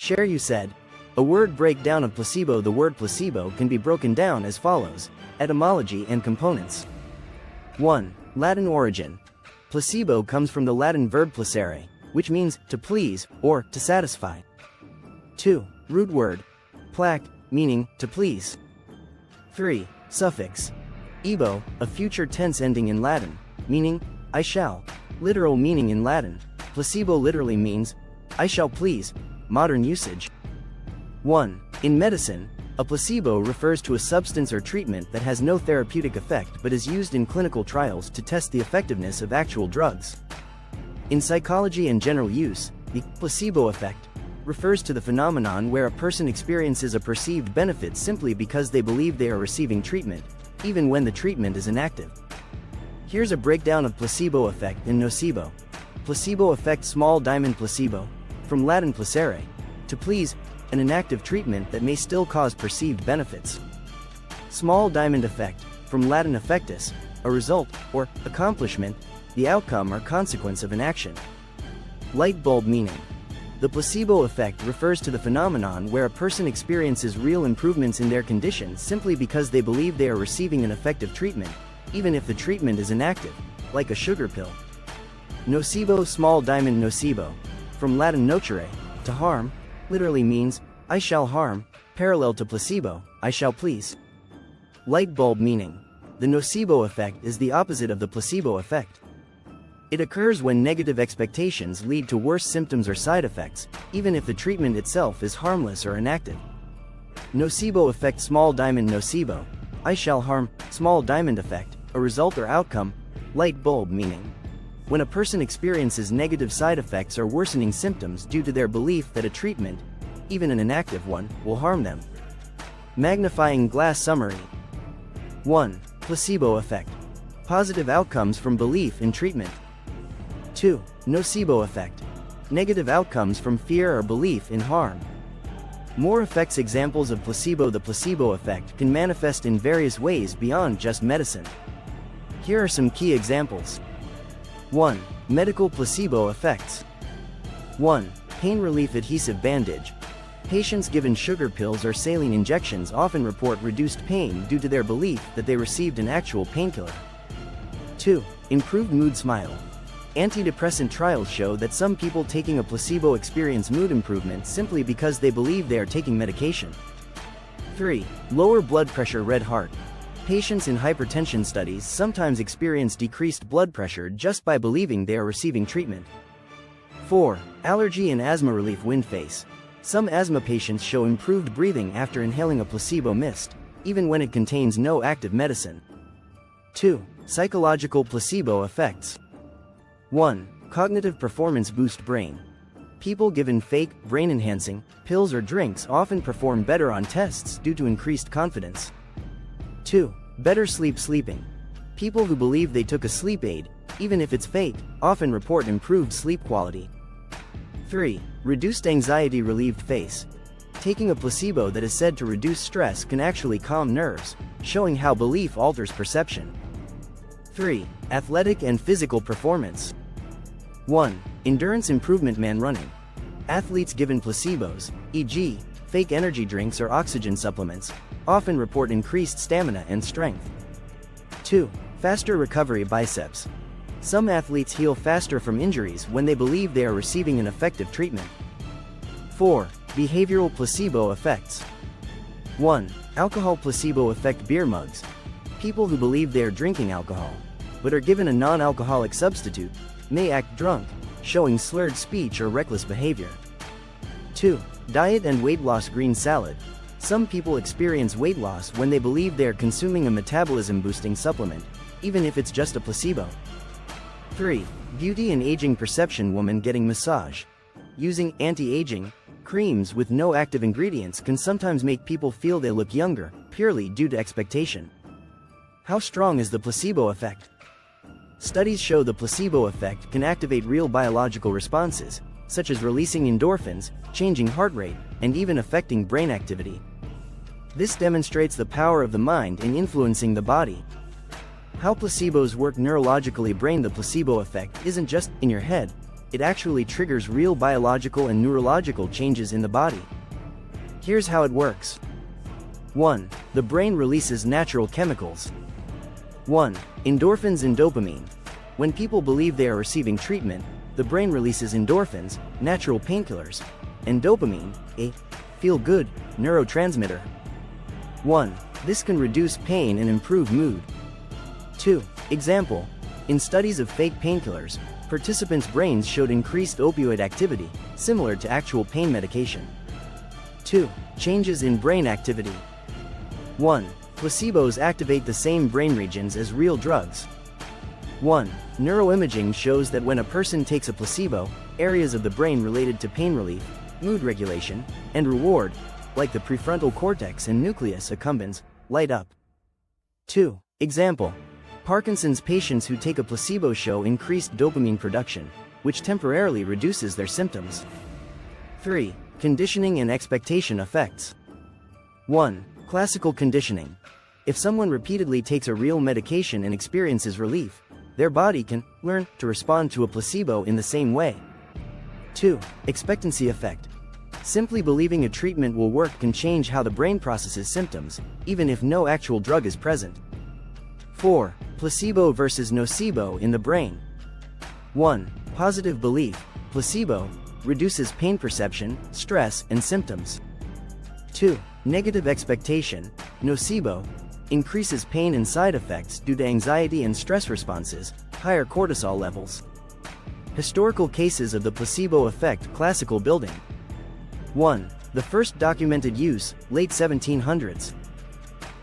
Share you said. A word breakdown of placebo. The word placebo can be broken down as follows. Etymology and components. 1. Latin origin. Placebo comes from the Latin verb placere, which means to please or to satisfy. 2. Root word. Plac, meaning to please. 3. Suffix. Ebo, a future tense ending in Latin, meaning I shall. Literal meaning in Latin. Placebo literally means I shall please. Modern usage. 1. In medicine, a placebo refers to a substance or treatment that has no therapeutic effect but is used in clinical trials to test the effectiveness of actual drugs. In psychology and general use, the placebo effect refers to the phenomenon where a person experiences a perceived benefit simply because they believe they are receiving treatment, even when the treatment is inactive. Here's a breakdown of placebo effect and nocebo. Placebo effect. Small diamond. Placebo, from Latin placere, to please, an inactive treatment that may still cause perceived benefits. Small diamond effect, from Latin effectus, a result, or accomplishment, the outcome or consequence of an action. Light bulb meaning. The placebo effect refers to the phenomenon where a person experiences real improvements in their condition simply because they believe they are receiving an effective treatment, even if the treatment is inactive, like a sugar pill. Nocebo. Small diamond. Nocebo, from Latin nocere, to harm, literally means I shall harm, parallel to placebo, I shall please. Light bulb meaning. The nocebo effect is the opposite of the placebo effect. It occurs when negative expectations lead to worse symptoms or side effects, even if the treatment itself is harmless or inactive. Nocebo effect. Small diamond. Nocebo, I shall harm, small diamond effect, a result or outcome, light bulb meaning. When a person experiences negative side effects or worsening symptoms due to their belief that a treatment, even an inactive one, will harm them. Magnifying glass. Summary. 1. Placebo effect. Positive outcomes from belief in treatment. 2. Nocebo effect. Negative outcomes from fear or belief in harm. More effects. Examples of placebo. The placebo effect can manifest in various ways beyond just medicine. Here are some key examples. 1. Medical placebo effects. 1. Pain relief. Adhesive bandage. Patients given sugar pills or saline injections often report reduced pain due to their belief that they received an actual painkiller. 2. Improved mood. Smile. Antidepressant trials show that some people taking a placebo experience mood improvement simply because they believe they are taking medication. 3. Lower blood pressure. Red heart. Patients in hypertension studies sometimes experience decreased blood pressure just by believing they are receiving treatment. 4. Allergy and asthma relief. Wind face. Some asthma patients show improved breathing after inhaling a placebo mist, even when it contains no active medicine. 2. Psychological placebo effects. 1. Cognitive performance boost. Brain. People given fake, brain-enhancing pills or drinks often perform better on tests due to increased confidence. 2. Better sleep. Sleeping. People who believe they took a sleep aid, even if it's fake, often report improved sleep quality. 3. Reduced anxiety. Relieved face. Taking a placebo that is said to reduce stress can actually calm nerves, showing how belief alters perception. 3. Athletic and physical performance. 1. Endurance improvement. Man running. Athletes given placebos, e.g., fake energy drinks or oxygen supplements, often report increased stamina and strength. 2. Faster recovery. Biceps. Some athletes heal faster from injuries when they believe they are receiving an effective treatment. 4. Behavioral placebo effects. 1. Alcohol placebo effect. Beer mugs. People who believe they are drinking alcohol, but are given a non-alcoholic substitute, may act drunk, showing slurred speech or reckless behavior. 2. Diet and weight loss. Green salad. Some people experience weight loss when they believe they are consuming a metabolism-boosting supplement, even if it's just a placebo. 3. Beauty and aging perception. Woman getting massage. Using anti-aging creams with no active ingredients can sometimes make people feel they look younger, purely due to expectation. How strong is the placebo effect? Studies show the placebo effect can activate real biological responses, such as releasing endorphins, changing heart rate, and even affecting brain activity. This demonstrates the power of the mind in influencing the body. How placebos work neurologically. Brain. The placebo effect isn't just in your head, it actually triggers real biological and neurological changes in the body. Here's how it works. 1. The brain releases natural chemicals. 1. Endorphins and dopamine. When people believe they are receiving treatment, the brain releases endorphins, natural painkillers, and dopamine, a feel-good neurotransmitter. 1. This can reduce pain and improve mood. 2. Example. In studies of fake painkillers, participants' brains showed increased opioid activity, similar to actual pain medication. 2. Changes in brain activity. 1. Placebos activate the same brain regions as real drugs. 1. Neuroimaging shows that when a person takes a placebo, areas of the brain related to pain relief, mood regulation, and reward, like the prefrontal cortex and nucleus accumbens, light up. 2. Example. Parkinson's patients who take a placebo show increased dopamine production, which temporarily reduces their symptoms. 3. Conditioning and expectation effects. 1. Classical conditioning. If someone repeatedly takes a real medication and experiences relief, their body can learn to respond to a placebo in the same way. 2. Expectancy effect. Simply believing a treatment will work can change how the brain processes symptoms, even if no actual drug is present. 4. Placebo versus nocebo in the brain. 1. Positive belief, placebo, reduces pain perception, stress, and symptoms. 2. Negative expectation, nocebo, increases pain and side effects due to anxiety and stress responses, higher cortisol levels. Historical cases of the placebo effect. Classical building. 1. The first documented use, late 1700s.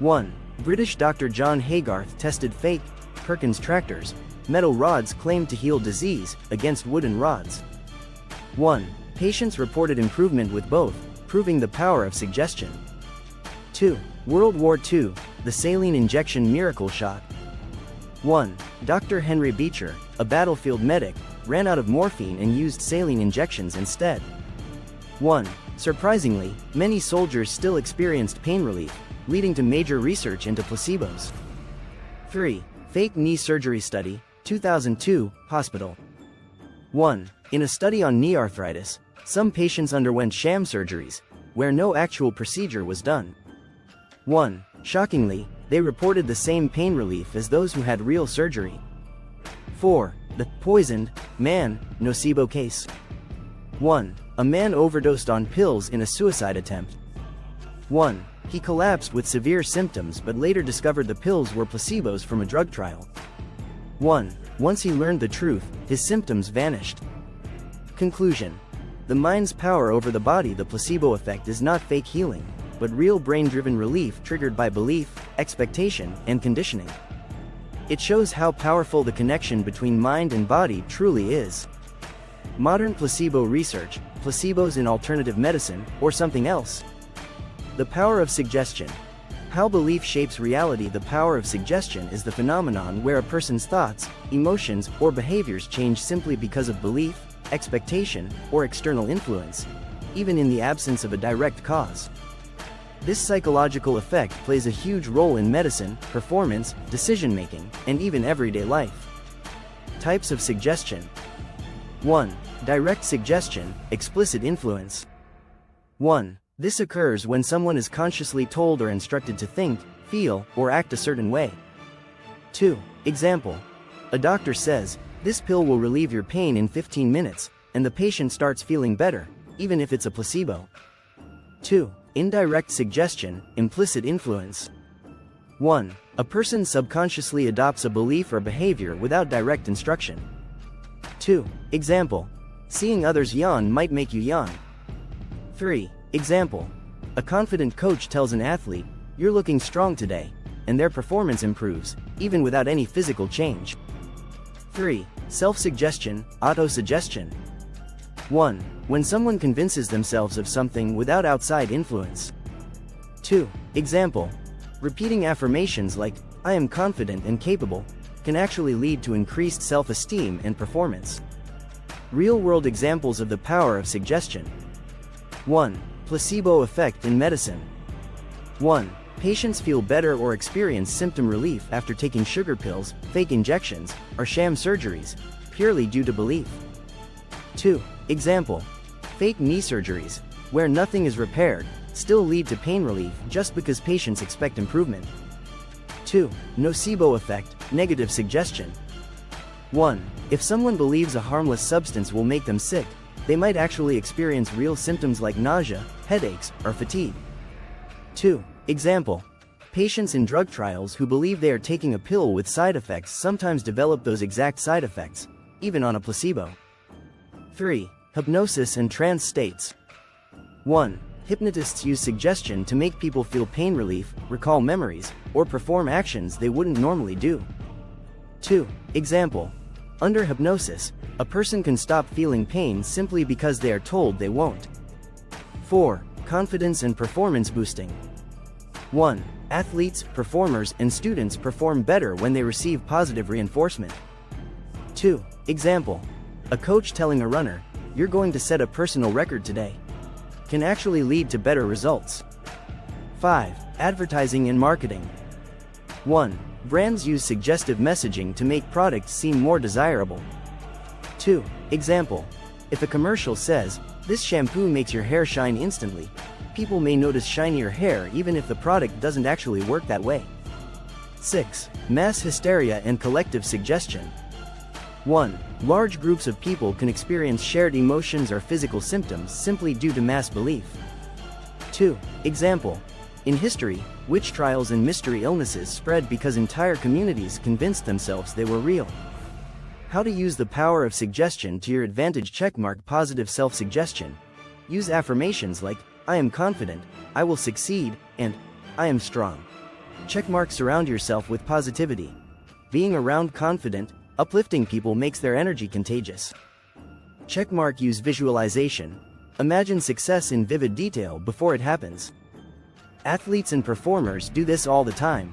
1. British Dr. John Haygarth tested fake Perkins tractors, metal rods claimed to heal disease, against wooden rods. 1. Patients reported improvement with both, proving the power of suggestion. 2. World War II, the saline injection miracle shot. 1. Dr. Henry Beecher, a battlefield medic, ran out of morphine and used saline injections instead. 1. Surprisingly, many soldiers still experienced pain relief, leading to major research into placebos. 3. Fake knee surgery study, 2002, hospital. 1. In a study on knee arthritis, some patients underwent sham surgeries, where no actual procedure was done. 1. Shockingly, they reported the same pain relief as those who had real surgery. 4. The poisoned man nocebo case. 1. A man overdosed on pills in a suicide attempt. 1. He collapsed with severe symptoms but later discovered the pills were placebos from a drug trial. 1. Once he learned the truth, his symptoms vanished. Conclusion. The mind's power over the body. The placebo effect is not fake healing, but real brain-driven relief triggered by belief, expectation, and conditioning. It shows how powerful the connection between mind and body truly is. Modern placebo research, placebos in alternative medicine, or something else. The power of suggestion. How belief shapes reality. The power of suggestion is the phenomenon where a person's thoughts, emotions, or behaviors change simply because of belief, expectation, or external influence, even in the absence of a direct cause. This psychological effect plays a huge role in medicine, performance, decision-making, and even everyday life. Types of suggestion. 1. Direct suggestion, explicit influence. 1. This occurs when someone is consciously told or instructed to think, feel, or act a certain way. 2. Example. A doctor says, "This pill will relieve your pain in 15 minutes, and the patient starts feeling better, even if it's a placebo. 2. Indirect suggestion, implicit influence. 1. A person subconsciously adopts a belief or behavior without direct instruction. 2. Example. Seeing others yawn might make you yawn. 3. Example. A confident coach tells an athlete, "You're looking strong today," and their performance improves, even without any physical change. 3. Self-suggestion, autosuggestion. 1. When someone convinces themselves of something without outside influence. 2. Example. Repeating affirmations like, "I am confident and capable," can actually lead to increased self-esteem and performance. Real-world examples of the power of suggestion. 1. Placebo effect in medicine. 1. Patients feel better or experience symptom relief after taking sugar pills, fake injections, or sham surgeries, purely due to belief. 2. Example. Fake knee surgeries, where nothing is repaired, still lead to pain relief just because patients expect improvement. 2. Placebo effect, negative suggestion. 1. If someone believes a harmless substance will make them sick, they might actually experience real symptoms like nausea, headaches, or fatigue. 2. Example. Patients in drug trials who believe they are taking a pill with side effects sometimes develop those exact side effects, even on a placebo. 3. Hypnosis and trance states. 1. Hypnotists use suggestion to make people feel pain relief, recall memories, or perform actions they wouldn't normally do. 2. Example. Under hypnosis, a person can stop feeling pain simply because they are told they won't. 4. Confidence and performance boosting. 1. Athletes, performers, and students perform better when they receive positive reinforcement. 2. Example. A coach telling a runner, "You're going to set a personal record today," can actually lead to better results. 5. Advertising and marketing. 1. Brands use suggestive messaging to make products seem more desirable. 2. Example. If a commercial says, "This shampoo makes your hair shine instantly," people may notice shinier hair even if the product doesn't actually work that way. 6. Mass hysteria and collective suggestion. 1. Large groups of people can experience shared emotions or physical symptoms simply due to mass belief. 2. Example. In history, witch trials and mystery illnesses spread because entire communities convinced themselves they were real. How to use the power of suggestion to your advantage. Checkmark positive self-suggestion. Use affirmations like, "I am confident," "I will succeed," and "I am strong." Checkmark surround yourself with positivity. Being around confident, uplifting people makes their energy contagious. Checkmark use visualization. Imagine success in vivid detail before it happens. Athletes and performers do this all the time.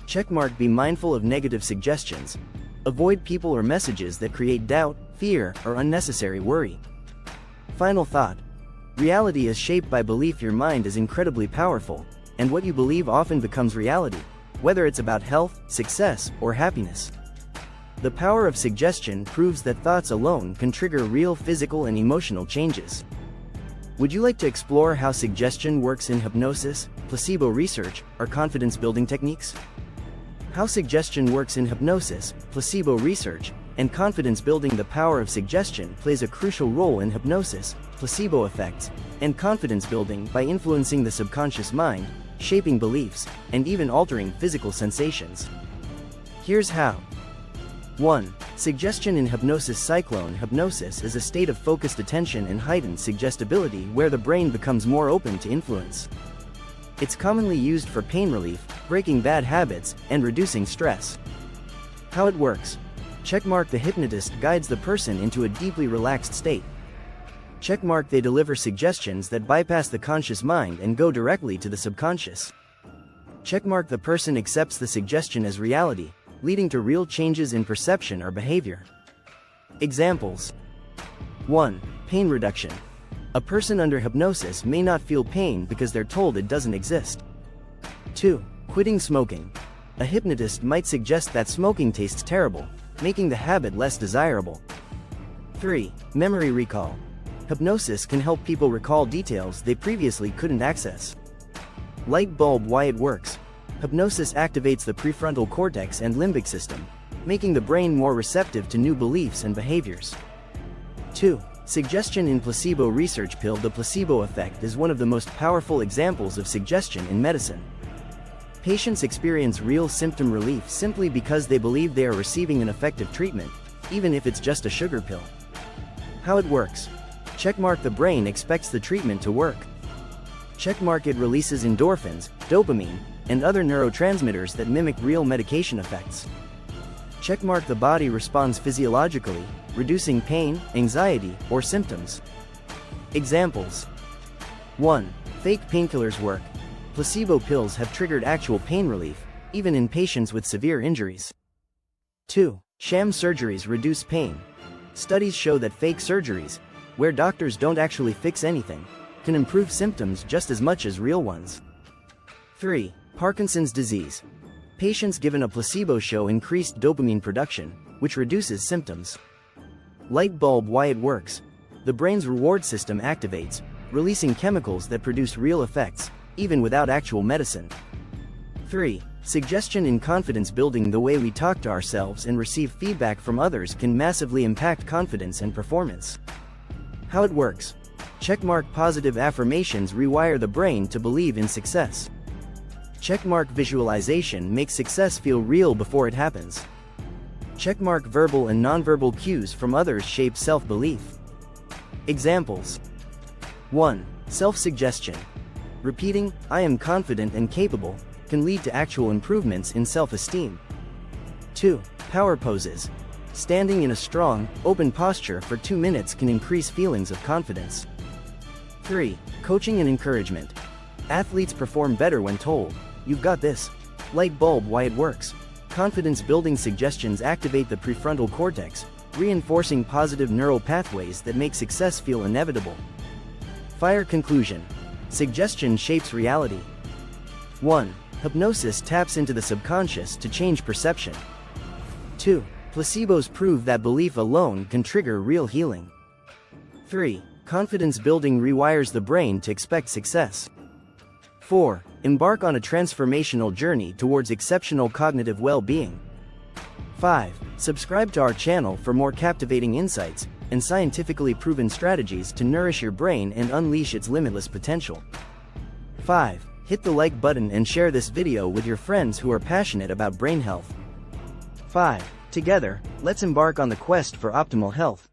Checkmark be mindful of negative suggestions. Avoid people or messages that create doubt, fear, or unnecessary worry. Final thought. Reality is shaped by belief. Your mind is incredibly powerful, and what you believe often becomes reality, whether it's about health, success, or happiness. The power of suggestion proves that thoughts alone can trigger real physical and emotional changes. Would you like to explore how suggestion works in hypnosis, placebo research, or confidence-building techniques? How suggestion works in hypnosis, placebo research, and confidence-building. The power of suggestion plays a crucial role in hypnosis, placebo effects, and confidence-building by influencing the subconscious mind, shaping beliefs, and even altering physical sensations. Here's how. 1. Suggestion in hypnosis. Cyclone hypnosis is a state of focused attention and heightened suggestibility where the brain becomes more open to influence. It's commonly used for pain relief, breaking bad habits, and reducing stress. How it works. Checkmark. The hypnotist guides the person into a deeply relaxed state. Checkmark. They deliver suggestions that bypass the conscious mind and go directly to the subconscious. Checkmark. The person accepts the suggestion as reality, leading to real changes in perception or behavior. Examples. 1. Pain reduction. A person under hypnosis may not feel pain because they're told it doesn't exist. 2. Quitting smoking. A hypnotist might suggest that smoking tastes terrible, making the habit less desirable. 3. Memory recall. Hypnosis can help people recall details they previously couldn't access. Light bulb. Why it works. Hypnosis activates the prefrontal cortex and limbic system, making the brain more receptive to new beliefs and behaviors. 2. Suggestion in placebo research. Pill. The placebo effect is one of the most powerful examples of suggestion in medicine. Patients experience real symptom relief simply because they believe they are receiving an effective treatment, even if it's just a sugar pill. How it works. Checkmark. The brain expects the treatment to work. Checkmark. It releases endorphins, dopamine, and other neurotransmitters that mimic real medication effects. Checkmark. The body responds physiologically, reducing pain, anxiety, or symptoms. Examples. 1. Fake painkillers work. Placebo pills have triggered actual pain relief, even in patients with severe injuries. 2. Sham surgeries reduce pain. Studies show that fake surgeries, where doctors don't actually fix anything, can improve symptoms just as much as real ones. 3. Parkinson's disease. Patients given a placebo show increased dopamine production, which reduces symptoms. Light bulb. Why it works. The brain's reward system activates, releasing chemicals that produce real effects, even without actual medicine. 3. Suggestion in confidence building. The way we talk to ourselves and receive feedback from others can massively impact confidence and performance. How it works. Checkmark. Positive affirmations rewire the brain to believe in success. Checkmark. Visualization makes success feel real before it happens. Checkmark. Verbal and nonverbal cues from others shape self-belief. Examples. 1. Self-suggestion. Repeating, "I am confident and capable," can lead to actual improvements in self-esteem. 2. Power poses. Standing in a strong, open posture for 2 minutes can increase feelings of confidence. 3. Coaching and encouragement. Athletes perform better when told, "You've got this." Light bulb. Why it works. Confidence-building suggestions activate the prefrontal cortex, reinforcing positive neural pathways that make success feel inevitable. Fire. Conclusion. Suggestion shapes reality. 1. Hypnosis taps into the subconscious to change perception. 2. Placebos prove that belief alone can trigger real healing. 3. Confidence building rewires the brain to expect success. 4. Embark on a transformational journey towards exceptional cognitive well-being. 5. Subscribe to our channel for more captivating insights and scientifically proven strategies to nourish your brain and unleash its limitless potential. 5. Hit the like button and share this video with your friends who are passionate about brain health. 5. Together, let's embark on the quest for optimal health.